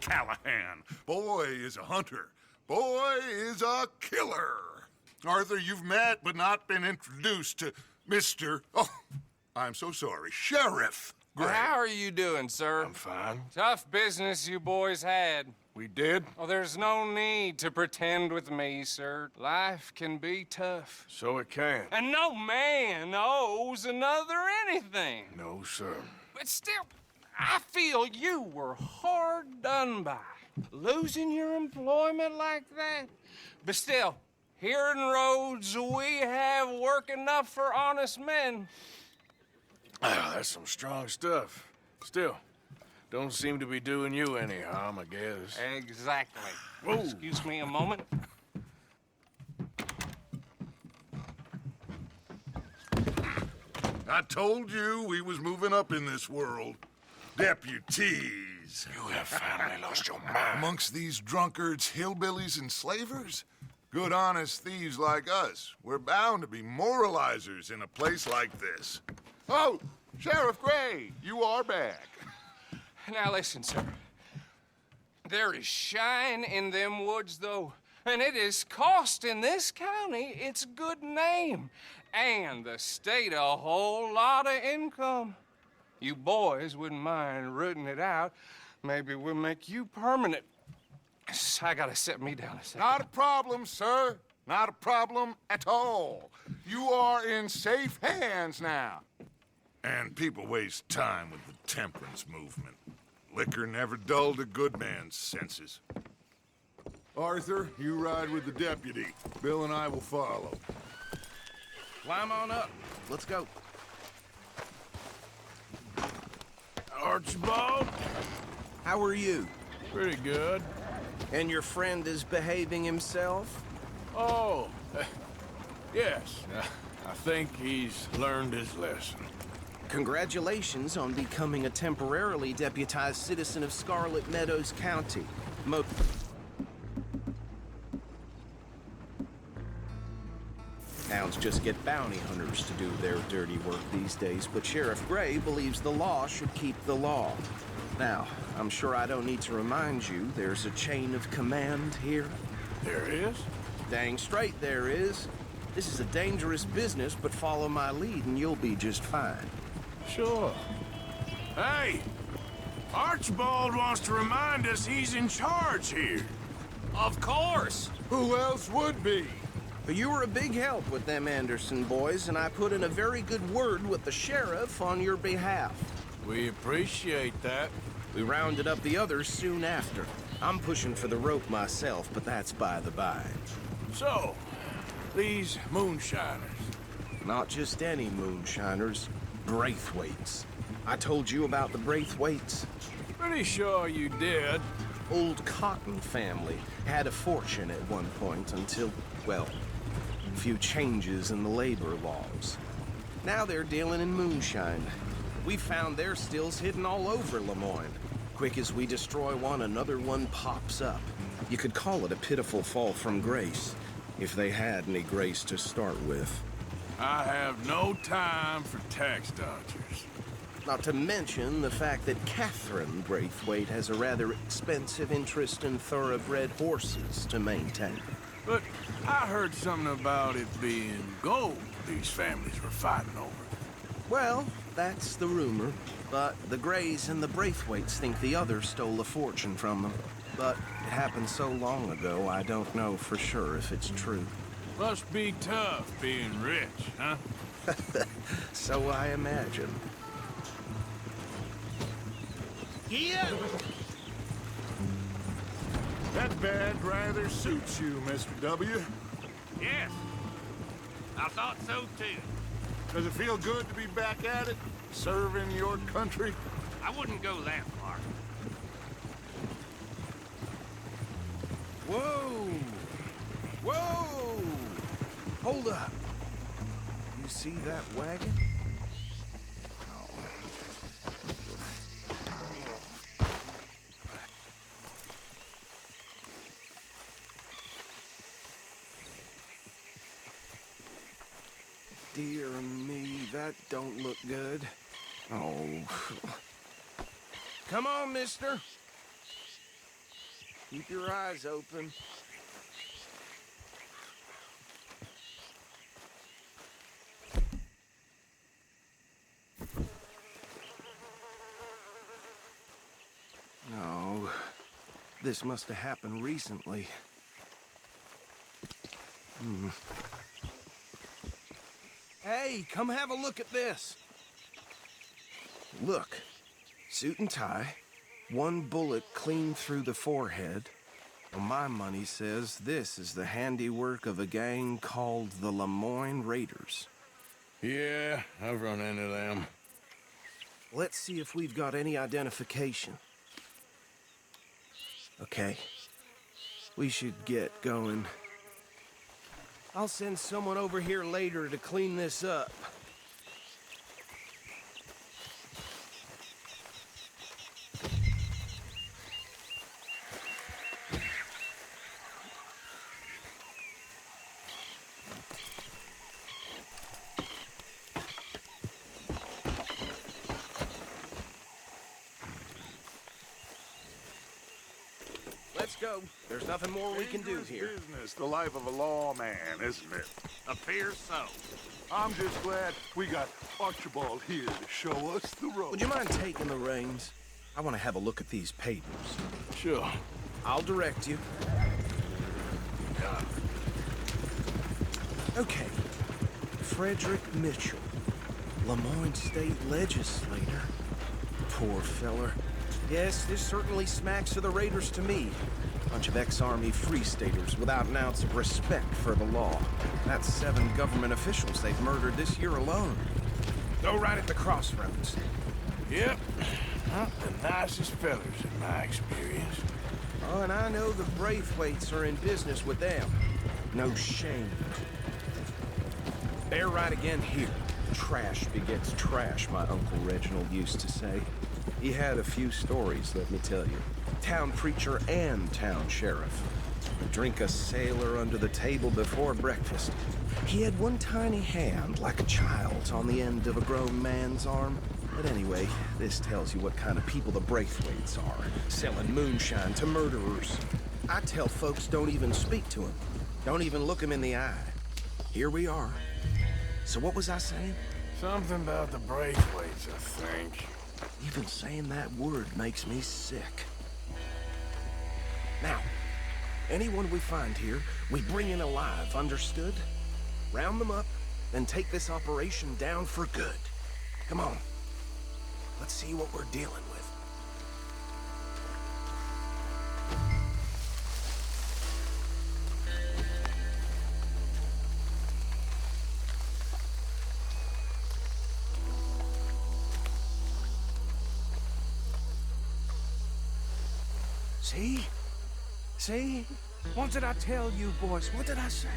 Callahan. Boy is a hunter. Boy is a killer. Arthur, you've met but not been introduced to Mr. Oh, I'm so sorry, Sheriff Gray. How are you doing, sir? I'm fine. Tough business you boys had. We did? Oh, there's no need to pretend with me, sir. Life can be tough. So it can. And no man owes another anything. No, sir. But still, I feel you were hard done by. Losing your employment like that. But still, here in Rhodes, we have work enough for honest men. Ah, that's some strong stuff. Still, don't seem to be doing you any harm, I guess. Exactly. Whoa. Excuse me a moment. I told you we was moving up in this world. Deputies. You have finally lost your mind. Amongst these drunkards, hillbillies, and slavers? Good, honest thieves like us. We're bound to be moralizers in a place like this. Oh, Sheriff Gray, you are back. Now listen, sir. There is shine in them woods, though, and it is costing this county its good name and the state a whole lot of income. You boys wouldn't mind rooting it out. Maybe we'll make you permanent. I gotta sit me down a second. Not a problem, sir. Not a problem at all. You are in safe hands now. And people waste time with the temperance movement. Liquor never dulled a good man's senses. Arthur, you ride with the deputy. Bill and I will follow. Climb on up. Let's go. Archibald? How are you? Pretty good. And your friend is behaving himself? Oh, yes. I think he's learned his lesson. Congratulations on becoming a temporarily deputized citizen of Scarlet Meadows County. Towns just get bounty hunters to do their dirty work these days, but Sheriff Gray believes the law should keep the law. Now, I'm sure I don't need to remind you there's a chain of command here. There is? Dang straight there is. This is a dangerous business, but follow my lead and you'll be just fine. Sure. Hey! Archibald wants to remind us he's in charge here. Of course. Who else would be? But you were a big help with them Anderson boys, and I put in a very good word with the sheriff on your behalf. We appreciate that. We rounded up the others soon after. I'm pushing for the rope myself, but that's by the by. So, these moonshiners. Not just any moonshiners, Braithwaites. I told you about the Braithwaites. Pretty sure you did. Old Cotton family had a fortune at one point until, well, a few changes in the labor laws. Now they're dealing in moonshine. We found their stills hidden all over Lemoyne. Quick as we destroy one, another one pops up. You could call it a pitiful fall from grace, if they had any grace to start with. I have no time for tax dodgers. Not to mention the fact that Catherine Braithwaite has a rather expensive interest in thoroughbred horses to maintain. But I heard something about it being gold these families were fighting over. Well, that's the rumor. But the Grays and the Braithwaites think the other stole a fortune from them. But it happened so long ago, I don't know for sure if it's true. Must be tough being rich, huh? So I imagine. Yeah! That badge rather suits you, Mr. W. Yes, I thought so too. Does it feel good to be back at it, serving your country? I wouldn't go that far. Whoa! Whoa! Hold up. You see that wagon? Dear me, that don't look good. Oh. Come on, mister. Keep your eyes open. No, this must have happened recently. Hey, come have a look at this. Look, suit and tie, one bullet clean through the forehead. Well, my money says this is the handiwork of a gang called the Lemoyne Raiders. Yeah, I've run into them. Let's see if we've got any identification. Okay. We should get going. I'll send someone over here later to clean this up. Let's go. There's nothing more we can do Dangerous here. business, the life of a lawman, isn't it? Appears so. I'm just glad we got Archibald here to show us the road. Would you mind taking the reins? I want to have a look at these papers. Sure. I'll direct you. Okay. Frederick Mitchell, Lemoyne State Legislator. Poor feller. Yes, this certainly smacks of the Raiders to me. Bunch of ex-Army Free Staters without an ounce of respect for the law. That's 7 government officials they've murdered this year alone. Go right at the crossroads. Yep. Not the nicest fellers in my experience. Oh, and I know the Braithwaites are in business with them. No shame. They're right again here. Trash begets trash, my Uncle Reginald used to say. He had a few stories, let me tell you. Town preacher and town sheriff. Drink a sailor under the table before breakfast. He had one tiny hand, like a child's, on the end of a grown man's arm. But anyway, this tells you what kind of people the Braithwaites are. Selling moonshine to murderers. I tell folks don't even speak to him. Don't even look him in the eye. Here we are. So what was I saying? Something about the Braithwaites, I think. Even saying that word makes me sick. Now, anyone we find here, we bring in alive, understood? Round them up, then take this operation down for good. Come on. Let's see what we're dealing with. See? See? What did I tell you, boys? What did I say?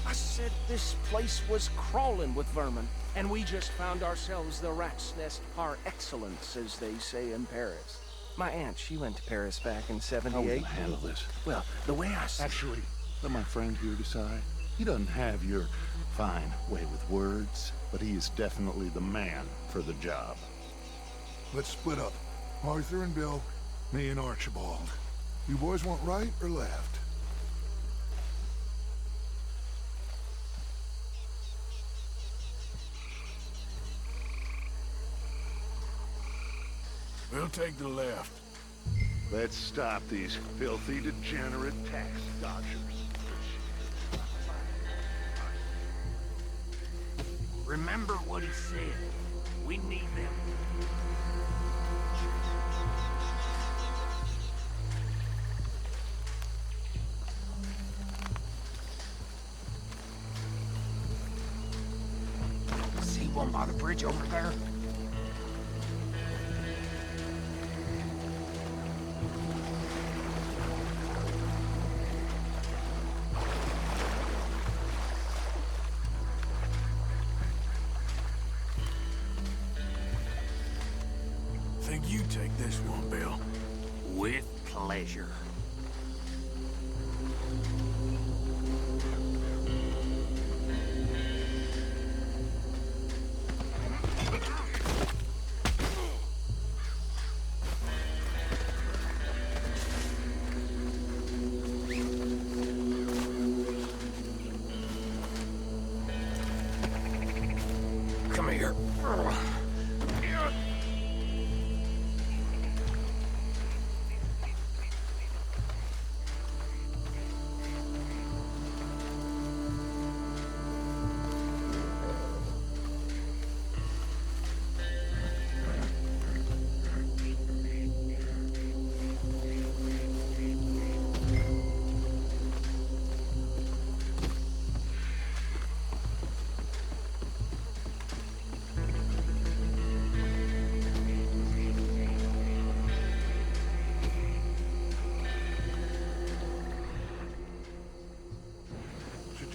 I said this place was crawling with vermin, and we just found ourselves the rat's nest par excellence, as they say in Paris. My aunt, she went to Paris back in How we '78. gonna handle this? Well, the way I see Actually, let my friend here decide. He doesn't have your fine way with words, but he is definitely the man for the job. Let's split up. Arthur and Bill, me and Archibald. You boys want right or left? We'll take the left. Let's stop these filthy, degenerate tax dodgers. Remember what he said. We need them. See one by the bridge over there? Think you take this one, Bill. With pleasure.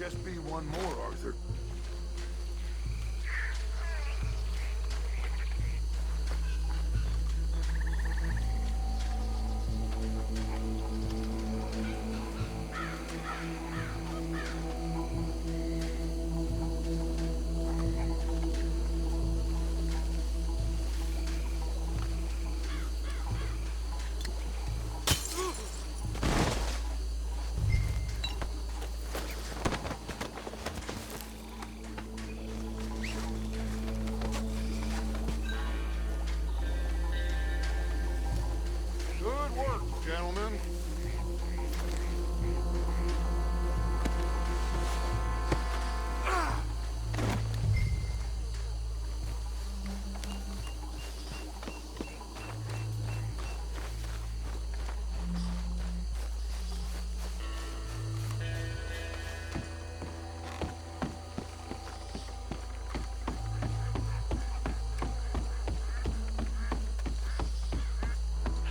just be one more, Arthur. Good work, gentlemen.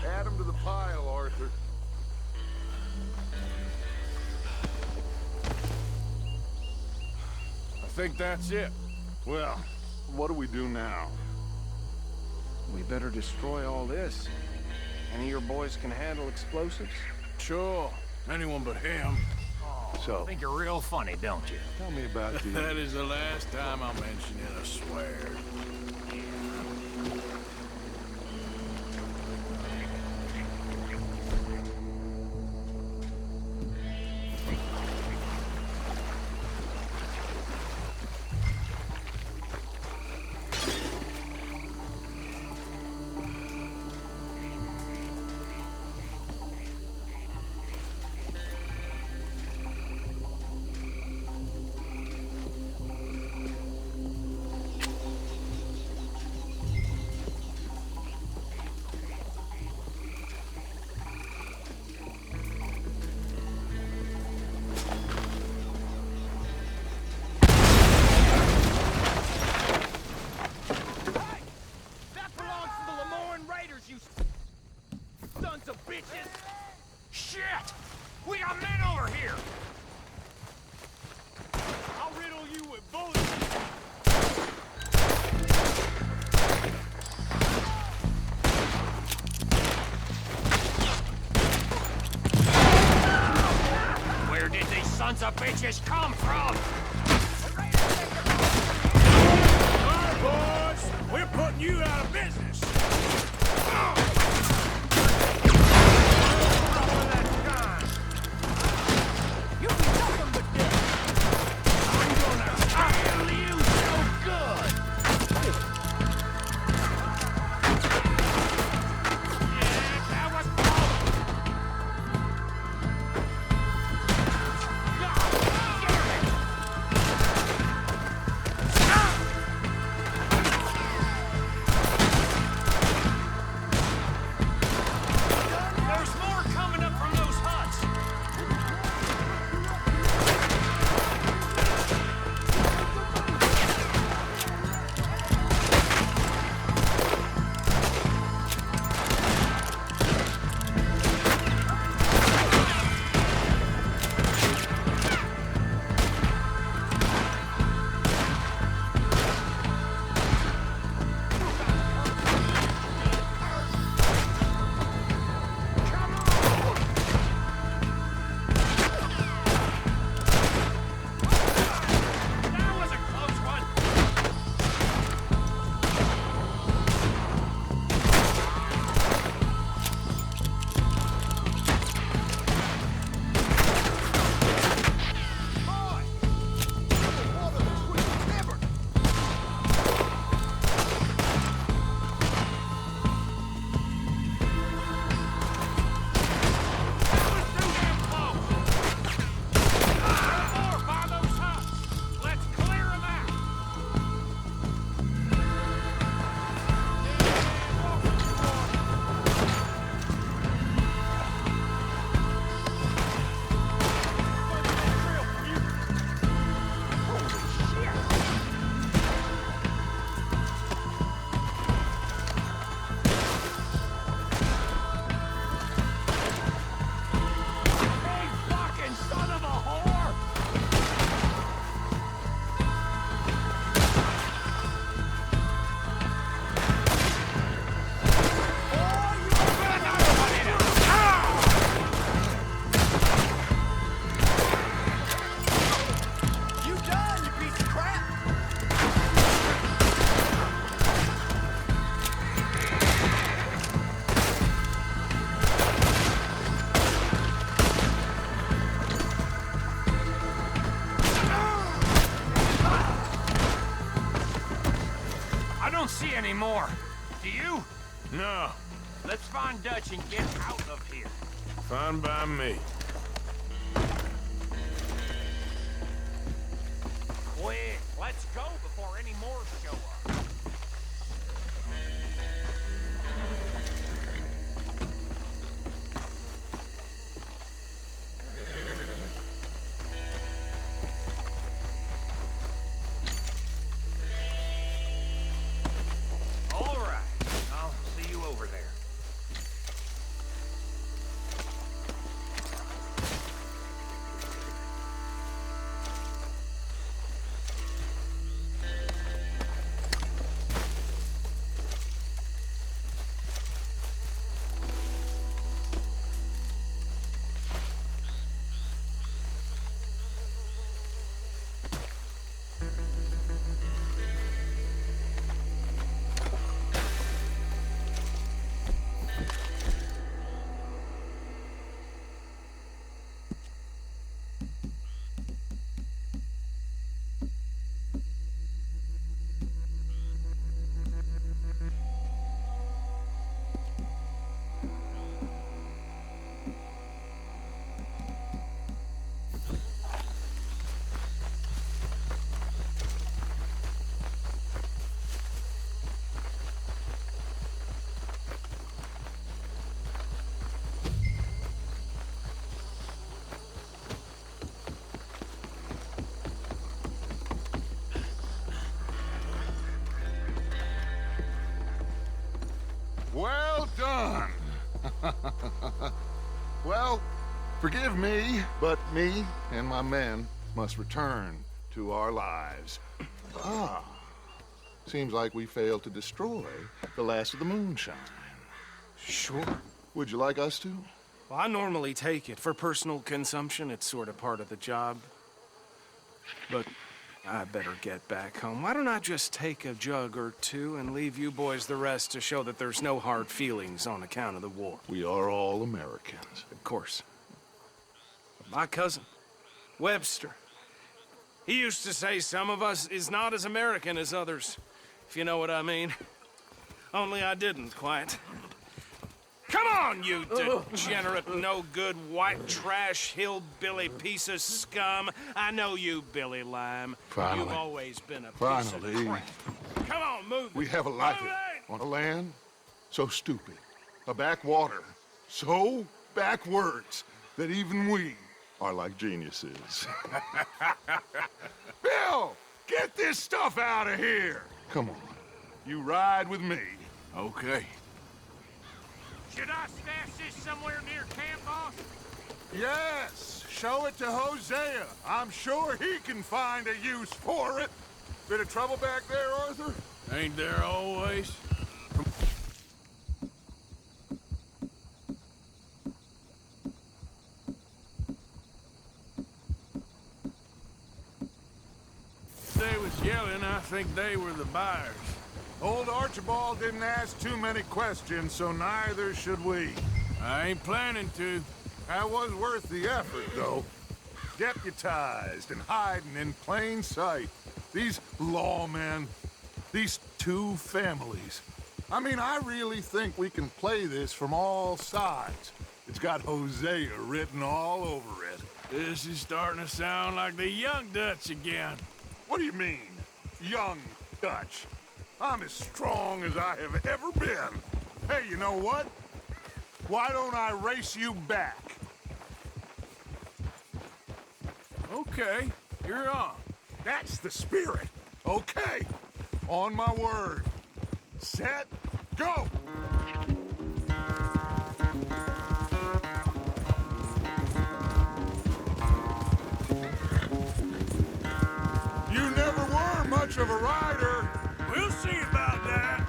Add 'em to the pile, Arthur. I think that's it. Well, what do we do now? We better destroy all this. Any of your boys can handle explosives? Sure. Anyone but him. So, Think you're real funny, don't you? tell me about the... That is the last time I'm mentioning a swear. Shit! We got men over here! I'll riddle you with bullets! Where did these sons of bitches come from? All right, boys! We're putting you out of business! more. Do you? No, Let's find Dutch and get out of here. fine by me. Quick, let's go before any more show up. All right, I'll see you over there. Well done. Well, forgive me, but me and my men must return to our lives. Ah, seems like we failed to destroy the last of the moonshine. Sure. Would you like us to? Well, I normally take it. For personal consumption, it's sort of part of the job. But I better get back home. Why don't I just take a jug or two and leave you boys the rest to show that there's no hard feelings on account of the war? We are all Americans. Of course. My cousin, Webster, he used to say some of us is not as American as others, if you know what I mean. Only I didn't quite. Come on, you degenerate, no-good, white trash, hillbilly piece of scum. I know you, Billy Lime. Finally. You've always been a piece Finally. of crap. Come on, move it. We have a life Move it! on a land so stupid, a backwater so backwards that even we are like geniuses. Bill, get this stuff out of here. Come on, you ride with me. Okay. Should I stash this somewhere near camp, boss? Yes, show it to Hosea. I'm sure he can find a use for it. Bit of trouble back there, Arthur? Ain't there always? They was yelling, I think they were the buyers. Old Archibald didn't ask too many questions, so neither should we. I ain't planning to. That was worth the effort, though. Deputized and hiding in plain sight. These lawmen, these two families. I mean, I really think we can play this from all sides. It's got Hosea written all over it. This is starting to sound like the young Dutch again. What do you mean, young Dutch? I'm as strong as I have ever been. Hey, you know what? Why don't I race you back? Okay, you're on. That's the spirit. Okay. On my word. Set, go! You never were much of a rider. We'll see about that.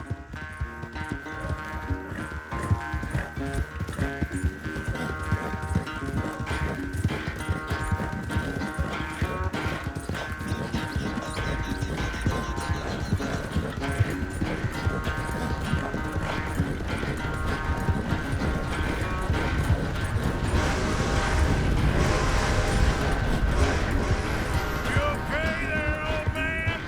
You okay there, old man?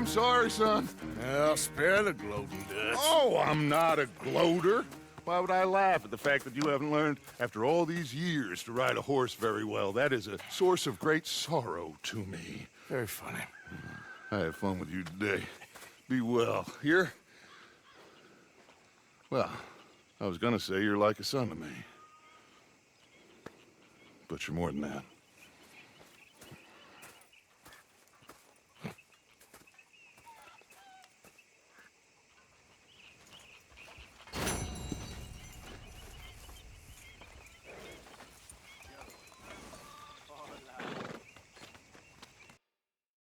I'm sorry, son. I'll spare the gloating Dutch. Oh, I'm not a gloater. Why would I laugh at the fact that you haven't learned, after all these years, to ride a horse very well? That is a source of great sorrow to me. Very funny. I had fun with you today. Be well. Here? Well, I was gonna say you're like a son to me. But you're more than that.